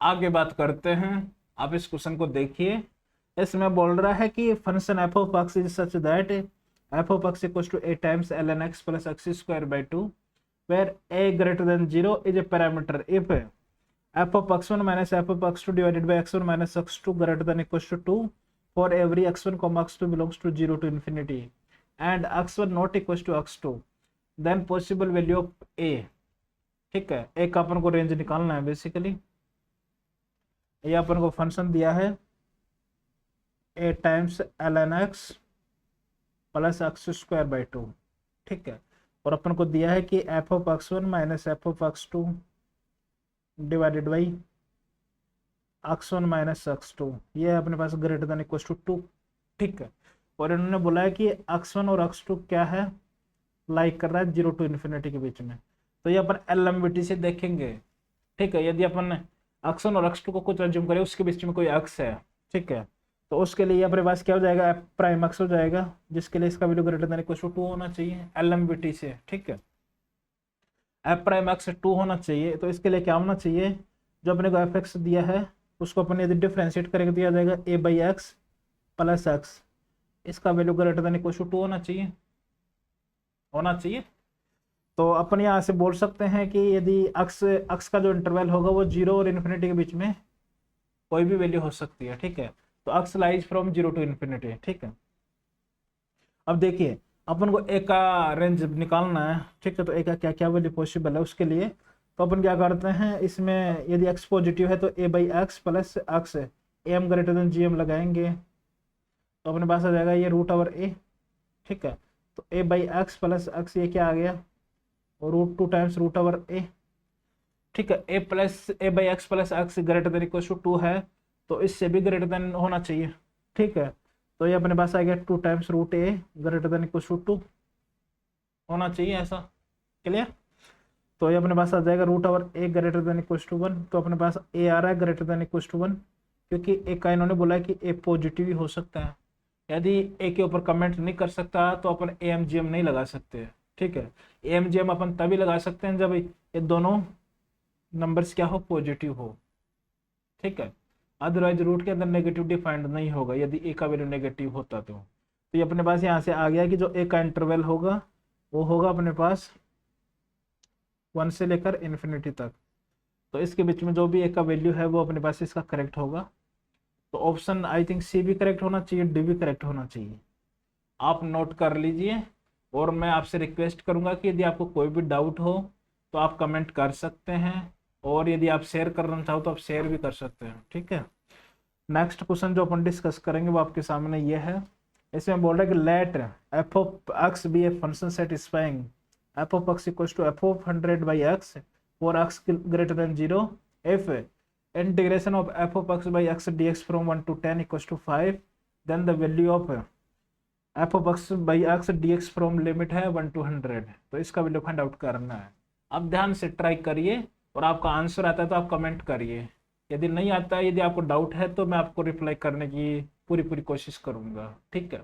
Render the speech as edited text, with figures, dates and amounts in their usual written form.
आगे बात करते हैं। आप इस क्वेश्चन को देखिए। इसमें बोल रहा है कि function f of x is such that f of x equals to a times ln x plus x square by 2 where a greater than 0 is a parameter if f of x1 minus f of x2 divided by x1 minus x2 greater than equals to 2 for every x1 comma x2 belongs to 0 to infinity and x1 not equals to x2 then possible value of a। ठीक है, एक अपन को range निकालना है basically. ये अपन को function दिया है a times ln x plus x square by 2। ठीक है, और अपन को दिया है कि F of x1 minus F of x2 divided by x1 minus x2, ये अपने पास ग्रेटर देन इक्वल टू 2। ठीक है, और इन्होंने बोला है कि x1 और x2 क्या है, लाइक कर रहा है 0 टू इन्फिनिटी के बीच में। तो ये अपन एलएमविटी से देखेंगे। ठीक है, यदि अपन x1 और x2 को कुछ अज्यूम करें, उसके बीच में कोई x है, ठीक है, तो उसके लिए अपने पास क्या हो जाएगा, एफ प्राइम एक्स हो जाएगा, जिसके लिए इसका value greater than equal to 2 होना चाहिए एलएमविटी से। ठीक है, एफ प्राइम एक्स 2 होना चाहिए। तो इसके लिए क्या होना चाहिए, जो अपने को एफ एक्स दिया है उसको अपन यदि डिफ्रेंशिएट करके दिया जाएगा a by x plus x, इसका value greater than equal to 2 होना चाहिए। तो अपन यहाँ से बोल सकते हैं कि यदि एक्स का जो इंटरवल होगा वो 0 और इन्फिनिटी के बीच में कोई भी वैल्यू हो सकती है। ठीक है, तो x lies from 0 to infinity. ठीक है, अब देखिए अपन को ए का रेंज निकालना है। ठीक है, तो ए का क्या क्या वैल्यू पॉसिबल है उसके लिए तो अपन क्या करते हैं, इसमें यदि एक्स पॉजिटिव है तो ए बाई एक्स प्लस एक्स है, M greater than G M लगाएंगे तो अपने पास आ जाएगा ये रूट ओवर ए। ठीक है, तो ए बाई एक्स प्लस एक्स ये क्या आ गया, root 2 times root over A. ठीक है, A plus A by x plus x greater than equal to 2 है, तो इससे भी ग्रेटर देन होना चाहिए। ठीक है, तो ये अपने पास आ गया 2 times root a greater than equal to 2 होना चाहिए, ऐसा क्लियर। तो ये अपने पास आ जाएगा root over a greater than equal to 1, तो अपने पास ए आ रहा है ग्रेटर देन इक्वल टू 1, क्योंकि ए का इन्होंने बोला है कि ए पॉजिटिव ही हो सकता है। यदि ए के ऊपर कमेंट नहीं कर सकता तो अपन ए एम जी एम नहीं लगा सकते। ठीक है, A M G M upon तभी लगा सकते हैं जब ये दोनों नंबर्स क्या हो, पॉजिटिव हो। ठीक है, अदरवाइज रूट के अंदर नेगेटिव डिफाइंड नहीं होगा यदि ए का वैल्यू नेगेटिव होता तो ये अपने पास यहाँ से आ गया कि जो ए का इंटरवल होगा वो होगा अपने पास 1 से लेकर इन्फिनिटी तक। तो इसके बीच में जो भी ए का वैल्यू है वो अपने पास इसका करेक्ट होगा। तो ऑप्शन आई थिंक सी भी करेक्ट होना चाहिए, डी भी करेक्ट होना चाहिए। आप नोट कर लीजिए और मैं आपसे रिक्वेस्ट करूंगा कि यदि आपको कोई भी डाउट हो तो आप कमेंट कर सकते हैं, और यदि आप शेयर करना चाहो तो आप शेयर भी कर सकते हैं। ठीक है, नेक्स्ट क्वेश्चन जो अपन डिस्कस करेंगे वो आपके सामने ये है। इसमें बोल रहा है कि let f of x be a function satisfying f of x equals to f of 100 by x for x greater than 0 if integration of f of x by x d x from 1 to 10 equals to 5 then the value of f of x by x d x from limit है 1 to 100। तो इसका value find out करना है। अब ध्यान से try करिए और आपका आंसर आता है तो आप कमेंट करिए, यदि नहीं आता है, यदि आपको डाउट है तो मैं आपको रिप्लाई करने की पूरी कोशिश करूंगा। ठीक है।